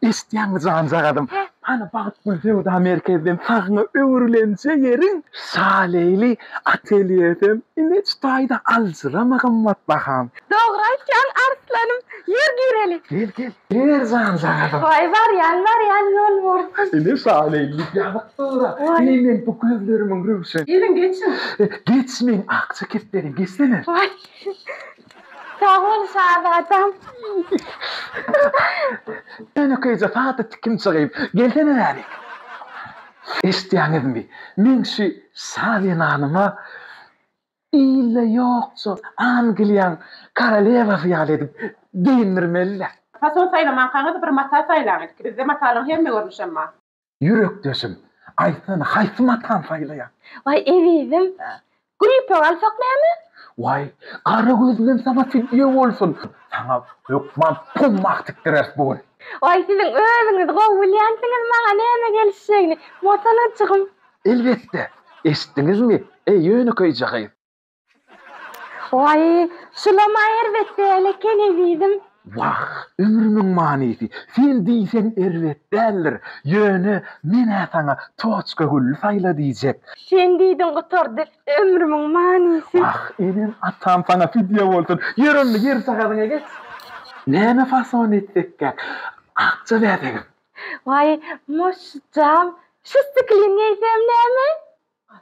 İsteyen zanzagadım. Hani bakıp gülsün da merkezden sağına öğürlense yerin. Saleyli atölyeden ineç tayda alzıra kımmat bakam. Doğraycan arslanım. Yer gireli. Gel. Gel zanzagadım. Vay var yan yol var. Ne saleyli yavuktura. Hemen bu gözlerimin rüvsen. Gelin geçin. Geçmeyin akça ketlerin geçsene. Vay. Sağ ol Saadat'ım. Ben kayza fatı tikim çıkayım. Gelsene yani. İsteyanız mı? Men şu Savien Hanım'a illa yoksa Angliyan Karaleva fiyal edip değindirmeliler. Fason saylaman kanıdı bir mata saylamak. Bizde matalın hem mi görmüş ama. Yürek döşüm. Aysan hayfımatan faylayan. Vay eviydim. Gülüp alsak mı? Vay, kara gözlüm sana fidye olsun. Sana lokman pummak tiktirer bugün. Vay sizin özünüz govulyansınız bana neyme gelişeceğini. Motana çıkım. Elbette. Estiniz mi? Yönü koyacağım. Vay sulama elbette eleken eviydim. Vah, ömrümün manisi. Sen diysen elbet derler. Yönü mene sana toçka gül fayla diyecek. Sen deydin kuturdu ömrümün manisi. Vah, enin atam sana fidye olsun. Yürünlü yer sakadına geç. Neme fason ettik gel. Akça verdim. Vay moşcam. Şu sıkılın neysem neyme?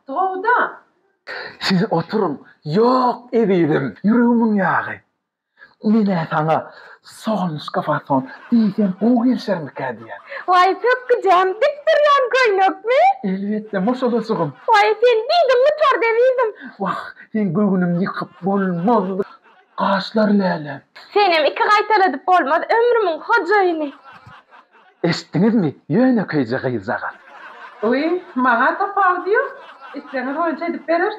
Doğuda. Siz oturun. Yok ediydim. Yüreğimin yağı. Mine sana sonuşka fason diysen bu gelser mi kadiyen? Vay çok güzel. Diktir yan koynak mı? Elbette moşada sıkım. Vay sen deydin kuturdu eviydim. Vah, sen göğünüm yıkıp bolmaz. Kaşlar lele. Senem iki kaytaladıp olmadı ömrümün hocayını. Estiniz mi? Yöne köyce kıyızağa. Uy, mağa da pav diyor. İsteniz önce edip verir.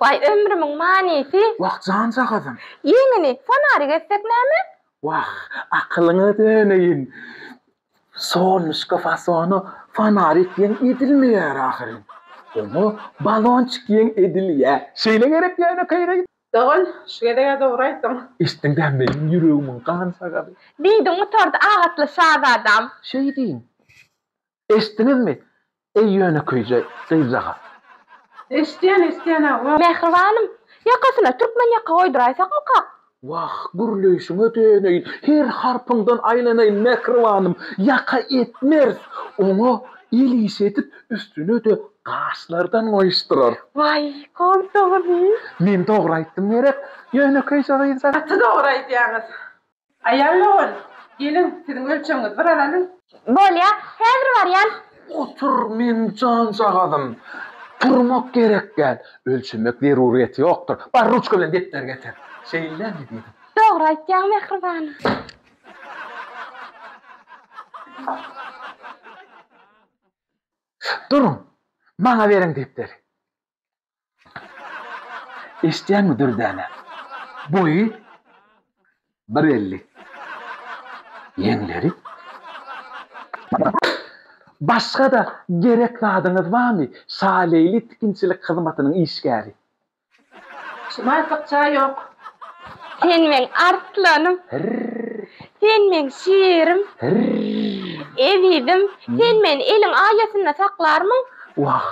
Vay ömrümün manisi. Vah, canca kızım. Yengini fanarı geçsek neyme? Vah, aklına döneyin. Sonuşka fasonu fanarik yen edilmiyor ahirin. Onu balonçik yen ediliyor. Şeyle gerek yani kayra. Doğul, şu gedeye doğraydım. İstinden benim yüreğimin kan sakadı. Deydin kuturdu ağatlı sağda adam. Şey deyin. Estiniz mi? Yöne köyce kıyızağa. İsteyen ha. Mehribanım. Yakasına Türkmen yaka koyduraysak mı ka? Vah, gürleyşime döneyin. Her harpından aylanayın mekrivanım. Yaka etmez. Onu ilis edip üstüne de kaşlardan oyuşturur. Vay korktuğunu. Men doğrayttım gerek. Yöne köyce kıyızağa. Atı doğraydı yalnız. Ayarlı ol. Gelin, sizin ölçümünüz bir alalım. Bol ya. Hazır var yan. Otur men can sağadım. Turmak gerek gel. Ölçülmek deruriyeti yoktur. Bar ruçka bilen detler getir. Şeyler mi dedim? Doğru aytcan mehribanım. Durun. Bana verin defteri. İsteyen mi dürdane? Boyu 1.50. Yenleri. Başka da gerekli adınız var mı? Saleyli tikinçilik hizmetinin işgari. Şimay sıkça yok. Sen men arslanım. Sen men şiirim. Eviydim. Sen men elin ayasına saklar mı? Vah,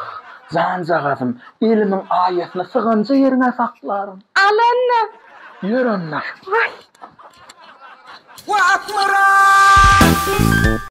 zancağızım. Elimin ayetine sığınca yerine saklarım. Alanna. Yürünler. Vay. وأكبر